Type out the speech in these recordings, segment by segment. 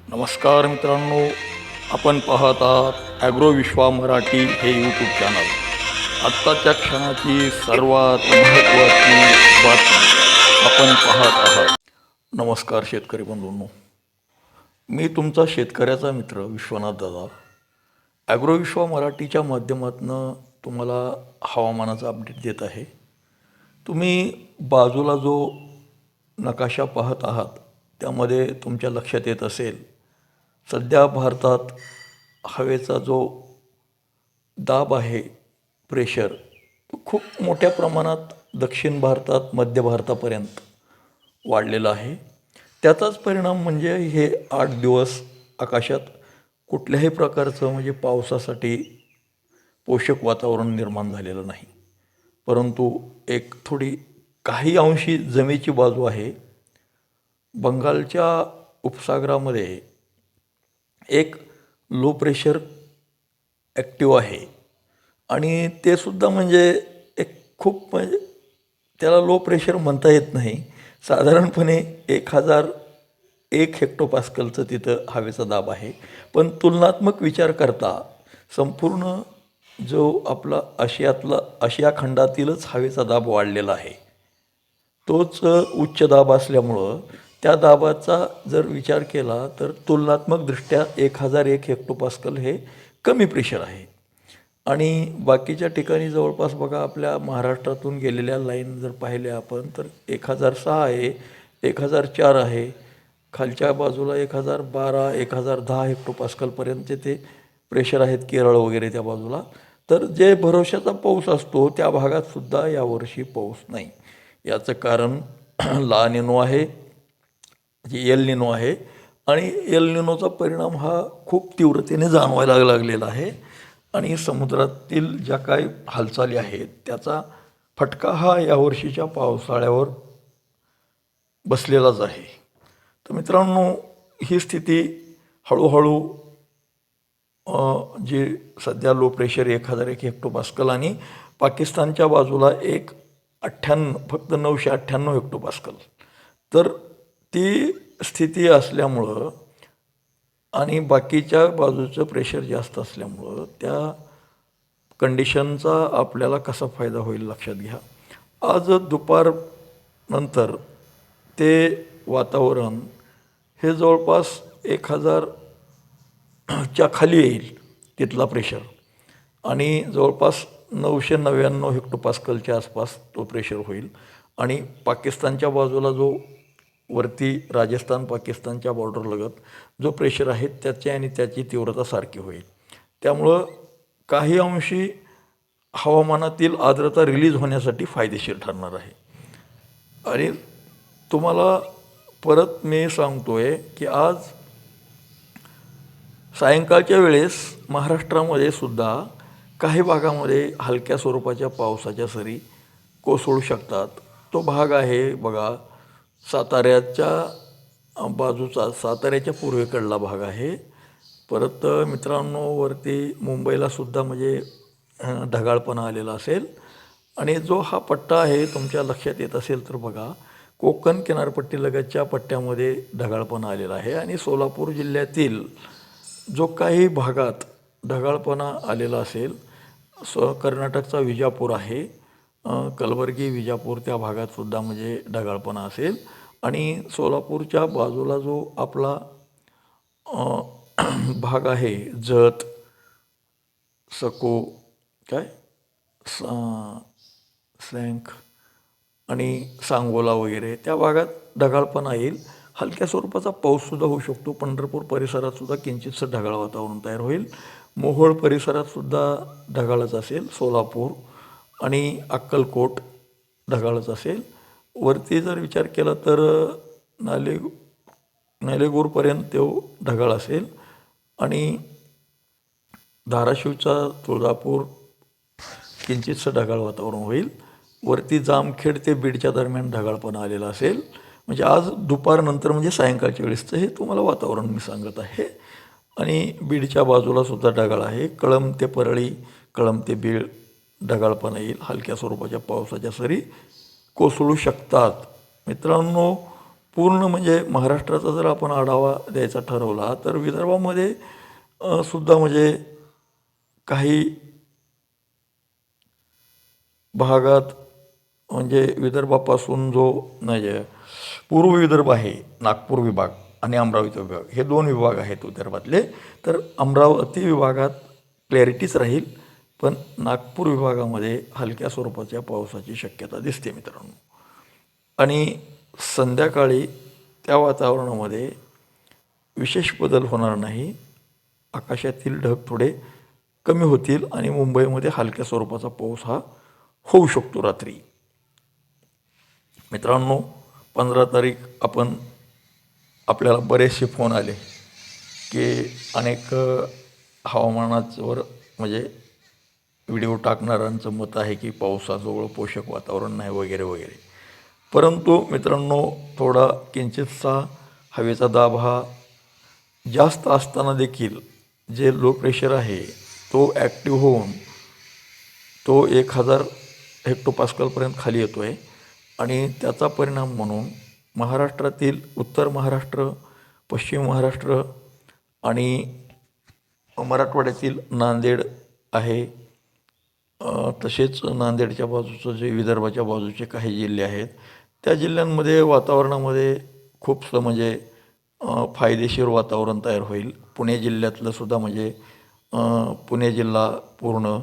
नमस्कार मित्रांनो, आपण पाहत आहात ॲग्रो विश्वा मराठी हे यूट्यूब चॅनल. आत्ताच्या क्षणाची सर्वात महत्त्वाची बातमी आपण पाहत आहात. नमस्कार शेतकरी बंधूंनो, मी तुमचा शेतकऱ्याचा मित्र विश्वनाथ दादा. ॲग्रो विश्वा मराठीच्या माध्यमातून तुम्हाला हवामानाचा अपडेट देत आहे. तुम्ही बाजूला जो नकाशा पाहत आहात त्यामध्ये तुमच्या लक्षात येत असेल, सध्या भारतात हवेचा जो दाब आहे, प्रेशर, तो खूप मोठ्या प्रमाणात दक्षिण भारतात मध्य भारतापर्यंत वाढलेला आहे. त्याचाच परिणाम म्हणजे हे 8 दिवस आकाशात कुठल्याही प्रकारचं म्हणजे पावसासाठी पोषक वातावरण निर्माण झालेलं नाही. परंतु एक थोडी काही अंशी जमेची बाजू आहे. बंगालच्या उपसागरामध्ये एक लो प्रेशर ॲक्टिव्ह आहे आणि ते सुद्धा म्हणजे एक खूप म्हणजे त्याला लो प्रेशर म्हणता येत नाही. साधारणपणे 1001 हेक्टोपास्कलचं तिथं हवेचा दाब आहे. पण तुलनात्मक विचार करता संपूर्ण जो आपला आशिया खंडातीलच हवेचा दाब वाढलेला आहे, तोच उच्च दाब असल्यामुळं त्या दाबाचा जर विचार केला तर तुलनात्मकदृष्ट्या 1001 हेक्टोपास्कल हे कमी प्रेशर आहे. आणि बाकीच्या ठिकाणी जवळपास बघा, आपल्या महाराष्ट्रातून गेलेल्या लाईन जर पाहिल्या आपण तर 1006 आहे, 1004 आहे, खालच्या बाजूला 1012 1010 हेक्टोपास्कलपर्यंतचे ते प्रेशर आहेत केरळ वगैरे त्या बाजूला. तर जे भरोशाचा पाऊस असतो त्या भागातसुद्धा यावर्षी पाऊस नाही. याचं कारण ला निनो आहे, जे एल निनो आहे. आणि एल निनोचा परिणाम हा खूप तीव्रतेने जाणवायला लागलेला आहे आणि समुद्रातील ज्या काही हालचाली आहेत त्याचा फटका हा यावर्षीच्या पावसाळ्यावर बसलेलाच आहे. तर मित्रांनो, ही स्थिती हळूहळू जे सध्या लो प्रेशर 1001 हेक्टोपास्कल आणि पाकिस्तानच्या बाजूला फक्त 998 हेक्टोपास्कल, तर ती स्थिती असल्यामुळं आणि बाकीच्या बाजूचं प्रेशर जास्त असल्यामुळं त्या कंडिशनचा आपल्याला कसा फायदा होईल लक्षात घ्या. आज दुपारनंतर ते वातावरण हे जवळपास 1000च्या खाली येईल तिथला प्रेशर आणि जवळपास 999 हेक्टोपास्कलच्या आसपास तो प्रेशर होईल. आणि पाकिस्तानच्या बाजूला जो वरती राजस्थान पाकिस्तानच्या बॉर्डरलगत जो प्रेशर आहे त्याची आणि त्याची तीव्रता सारखी होईल. त्यामुळं काही अंशी हवामानातील आर्द्रता रिलीज होण्यासाठी फायदेशीर ठरणार आहे. आणि तुम्हाला परत मी सांगतोय की आज सायंकाळच्या वेळेस महाराष्ट्रामध्ये सुद्धा काही भागामध्ये हलक्या स्वरूपाच्या पावसाच्या सरी कोसळू शकतात. तो भाग आहे बघा, साताऱ्याच्या बाजूचा, साताऱ्याच्या पूर्वेकडला भाग आहे. परत मित्रांनो, वरती मुंबईलासुद्धा म्हणजे ढगाळपणा आलेला असेल. आणि जो हा पट्टा आहे तुमच्या लक्षात येत असेल तर बघा, कोकण किनारपट्टीलगतच्या पट्ट्यामध्ये ढगाळपणा आलेला आहे. आणि सोलापूर जिल्ह्यातील जो काही भागात ढगाळपणा आलेला असेल, कर्नाटकचा विजापूर आहे, कलबर्गी विजापूर, त्या भागातसुद्धा म्हणजे ढगाळपणा असेल. आणि सोलापूरच्या बाजूला जो आपला भाग आहे, जत, सको, सॅंक आणि सांगोला वगैरे त्या भागात ढगाळपणा येईल. हलक्या स्वरूपाचा पाऊससुद्धा होऊ शकतो. पंढरपूर परिसरातसुद्धा किंचितसं ढगाळ वातावरण तयार होईल. मोहोळ परिसरातसुद्धा ढगाळच असेल. सोलापूर आणि अक्कलकोट ढगाळच असेल. वरती जर विचार केला तर नालेगूरपर्यंत तो ढगाळ असेल. आणि धाराशिवचा तुळजापूर किंचितसं ढगाळ वातावरण होईल. वरती जामखेड ते बीडच्या दरम्यान ढगाळपणा आलेला असेल. म्हणजे आज दुपारनंतर म्हणजे सायंकाळच्या वेळेसचं हे तुम्हाला वातावरण मी सांगत आहे. आणि बीडच्या बाजूलासुद्धा ढगाळ आहे. कळंब ते परळी, कळंब ते बीड ढगाळपणा येईल. हलक्या स्वरूपाच्या पावसाच्या सरी कोसळू शकतात. मित्रांनो, पूर्ण म्हणजे महाराष्ट्राचा जर आपण आढावा द्यायचा ठरवला तर विदर्भामध्ये सुद्धा म्हणजे काही भागात म्हणजे विदर्भापासून जो म्हणजे पूर्व विदर्भ आहे, नागपूर विभाग आणि अमरावती विभाग हे दोन विभाग आहेत विदर्भातले. तर अमरावती विभागात क्लॅरिटीच राहील, पण नागपूर विभागामध्ये हलक्या स्वरूपाच्या पावसाची शक्यता दिसते मित्रांनो. आणि संध्याकाळी त्या वातावरणामध्ये विशेष बदल होणार नाही. आकाशातील ढग थोडे कमी होतील आणि मुंबईमध्ये हलक्या स्वरूपाचा पाऊस हा होऊ शकतो रात्री. मित्रांनो, 15 तारीख आपल्याला बरेचसे फोन आले की अनेक हवामानावर म्हणजे व्हिडिओ टाकणाऱ्यांचं मत आहे की पावसाजवळ पोषक वातावरण नाही वगैरे वगैरे. परंतु मित्रांनो, थोडा किंचितसा हवेचा दाब हा जास्त असताना देखील जे लो प्रेशर आहे तो ॲक्टिव्ह होऊन तो 1000 हेक्टोपास्कलपर्यंत खाली येतो आहे आणि त्याचा परिणाम म्हणून महाराष्ट्रातील उत्तर महाराष्ट्र, पश्चिम महाराष्ट्र आणि मराठवाड्यातील नांदेड आहे, तसेच नांदेडच्या बाजूचं जे विदर्भाच्या बाजूचे काही जिल्हे आहेत त्या जिल्ह्यांमध्ये वातावरणामध्ये खूपसं म्हणजे फायदेशीर वातावरण तयार होईल. पुणे जिल्ह्यातलं सुद्धा म्हणजे पुणे जिल्हा पूर्ण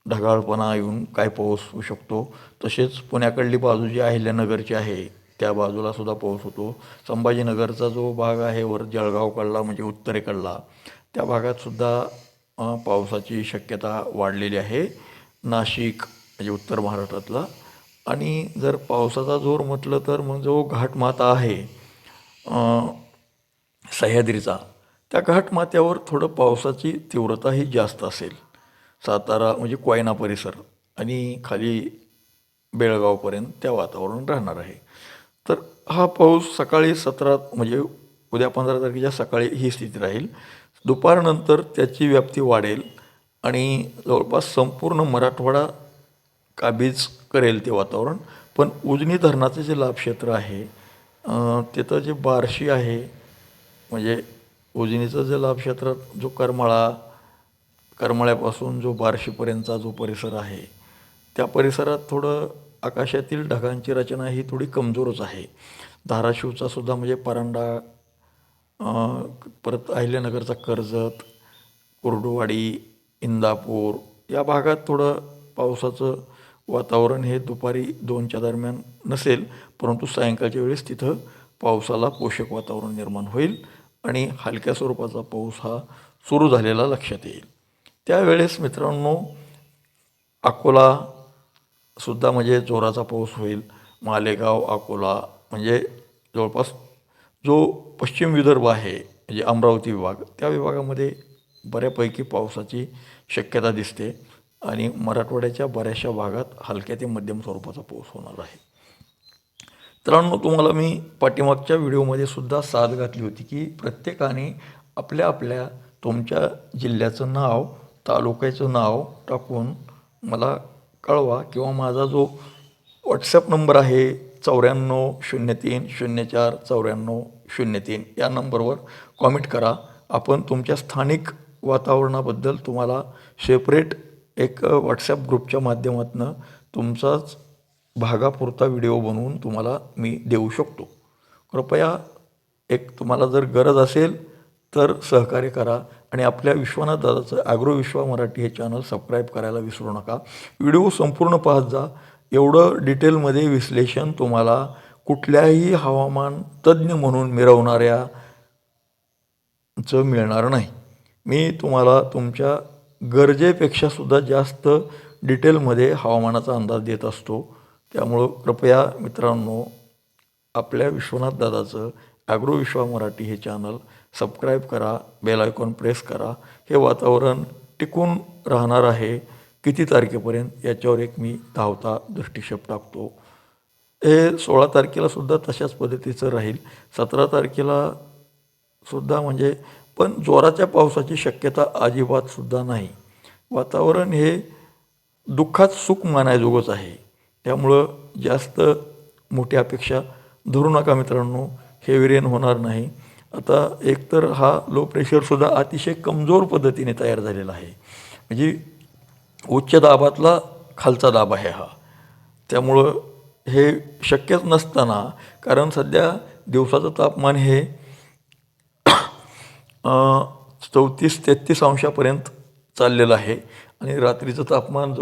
ढगाळपणा येऊन काय पाऊस होऊ शकतो. तसेच पुण्याकडली बाजू जी अहिल्यानगरची आहे त्या बाजूला सुद्धा पाऊस होतो. संभाजीनगरचा जो भाग आहे वर जळगावकडला म्हणजे उत्तरेकडला त्या भागातसुद्धा पावसाची शक्यता वाढलेली आहे. नाशिक म्हणजे उत्तर महाराष्ट्रातला. आणि जर पावसाचा जोर म्हटलं तर मग जो घाटमाथा आहे सह्याद्रीचा, त्या घाटमाथ्यावर थोडं पावसाची तीव्रताही जास्त असेल. सातारा म्हणजे कोयना परिसर आणि खाली बेळगावपर्यंत त्या वातावरण राहणार आहे. तर हा पाऊस सकाळी 17 म्हणजे उद्या 15 तारखेच्या सकाळी ही स्थिती राहील. दुपारनंतर त्याची व्याप्ती वाढेल आणि जवळपास संपूर्ण मराठवाडा काबीज करेल ते वातावरण. पण उजनी धरणाचे जे लाभक्षेत्र आहे तिथं जे बार्शी आहे म्हणजे उजनीचं जे लाभक्षेत्रात जो करमाळ्यापासून जो बार्शीपर्यंतचा जो परिसर आहे त्या परिसरात थोडं आकाशातील ढगांची रचना ही थोडी कमजोरच आहे. धाराशिवचा सुद्धा म्हणजे परांडा, परत अहिल्यानगरचा कर्जत, कुर्डुवाडी, इंदापूर या भागात थोडं पावसाचं वातावरण हे दुपारी 2च्या दरम्यान नसेल, परंतु सायंकाळच्या वेळेस तिथं पावसाला पोषक वातावरण निर्माण होईल आणि हलक्या स्वरूपाचा पाऊस हा सुरू झालेला लक्षात येईल. त्यावेळेस मित्रांनो अकोलासुद्धा म्हणजे जोराचा पाऊस होईल. मालेगाव, अकोला म्हणजे जवळपास जो पश्चिम विदर्भ आहे म्हणजे अमरावती विभाग त्या विभागामध्ये बऱ्यापैकी पावसाची शक्यता दिसते आणि मराठवाड्याच्या बऱ्याचशा भागात हलक्या ते मध्यम स्वरूपाचा पाऊस होणार आहे. मित्रांनो, तुम्हाला मी पाठीमागच्या व्हिडिओमध्ये सुद्धा साथ घातली होती की प्रत्येकाने आपल्या आपल्या तुमच्या जिल्ह्याचं नाव, तालुक्याचं नाव टाकून मला कळवा किंवा माझा जो व्हॉट्सॲप नंबर आहे 9403049403 या नंबरवर कॉमेंट करा. आपण तुमच्या स्थानिक वातावरणाबद्दल तुम्हाला सेपरेट एक व्हॉट्सॲप ग्रुपच्या माध्यमातून तुमचाच भागापुरता व्हिडिओ बनवून तुम्हाला मी देऊ शकतो. कृपया एक तुम्हाला जर गरज असेल तर सहकार्य करा आणि आपल्या विश्वनाथ दादाचं ॲग्रो विश्वा मराठी हे चॅनल सबस्क्राईब करायला विसरू नका. व्हिडिओ संपूर्ण पाहत जा. एवढं डिटेलमध्ये विश्लेषण तुम्हाला कुठल्याही हवामान तज्ज्ञ म्हणून मिळवणाऱ्याचं मिळणार नाही. मी तुम्हाला तुमच्या गरजेपेक्षासुद्धा जास्त डिटेलमध्ये हवामानाचा अंदाज देत असतो. त्यामुळं कृपया मित्रांनो आपल्या विश्वनाथ दादाचं ॲग्रो विश्वा मराठी हे चॅनल सबस्क्राईब करा, बेल आयकॉन प्रेस करा. हे वातावरण टिकून राहणार आहे किती तारखेपर्यंत याच्यावर एक मी धावता दृष्टिक्षेप टाकतो. हे 16 तारखेलासुद्धा तशाच पद्धतीचं राहील. 17 तारखेलासुद्धा म्हणजे पण जोराच्या पावसाची शक्यता अजिबातसुद्धा नाही. वातावरण हे दुःखात सुख मानायजोगंच आहे. त्यामुळं जास्त मोठी अपेक्षा धरू नका मित्रांनो. हेवी रेन होणार नाही. आता एकतर हा लो प्रेशरसुद्धा अतिशय कमजोर पद्धतीने तयार झालेला आहे, म्हणजे उच्च दाबातला खालचा दाब आहे हा. त्यामुळं हे शक्यच नसताना, कारण सध्या दिवसाचं तापमान हे 34-33 अंशापर्यंत चाललेलं आहे आणि रात्रीचं तापमान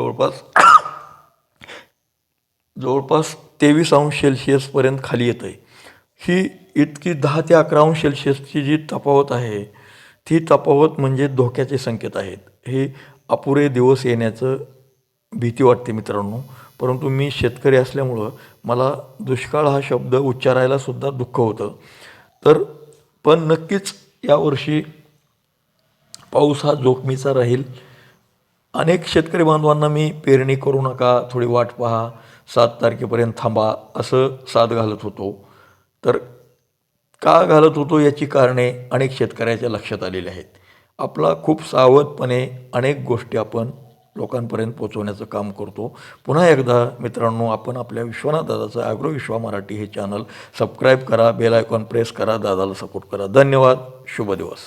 जवळपास 23 अंश सेल्सिअसपर्यंत खाली येतं आहे. ही इतकी 10 ते 11 अंश सेल्सिअसची जी तफावत आहे, ती तफावत म्हणजे धोक्याचे संकेत आहेत. हे अपुरे दिवस येण्याचं भीती वाटते मित्रांनो. परंतु मी शेतकरी असल्यामुळं मला दुष्काळ हा शब्द उच्चारायला सुद्धा दुःख होतं. तर पण नक्कीच यावर्षी पाऊस हा जोखमीचा राहील. अनेक शेतकरी बांधवांना मी पेरणी करू नका, थोडी वाट पहा, 7 तारखेपर्यंत थांबा असं साद घालत होतो. तर का घालत होतो याची कारणे अनेक शेतकऱ्याच्या लक्षात आलेली आहेत. आपला खूप सावधपणे अनेक गोष्टी आपण लोकांपर्यंत पोहोचवण्याचं काम करतो. पुन्हा एकदा मित्रांनो, आपण आपल्या विश्वनाथ दादाचं ॲग्रो विश्वा मराठी हे चॅनल सबस्क्राईब करा, बेल आयकॉन प्रेस करा, दादाला सपोर्ट करा. धन्यवाद. शुभ दिवस.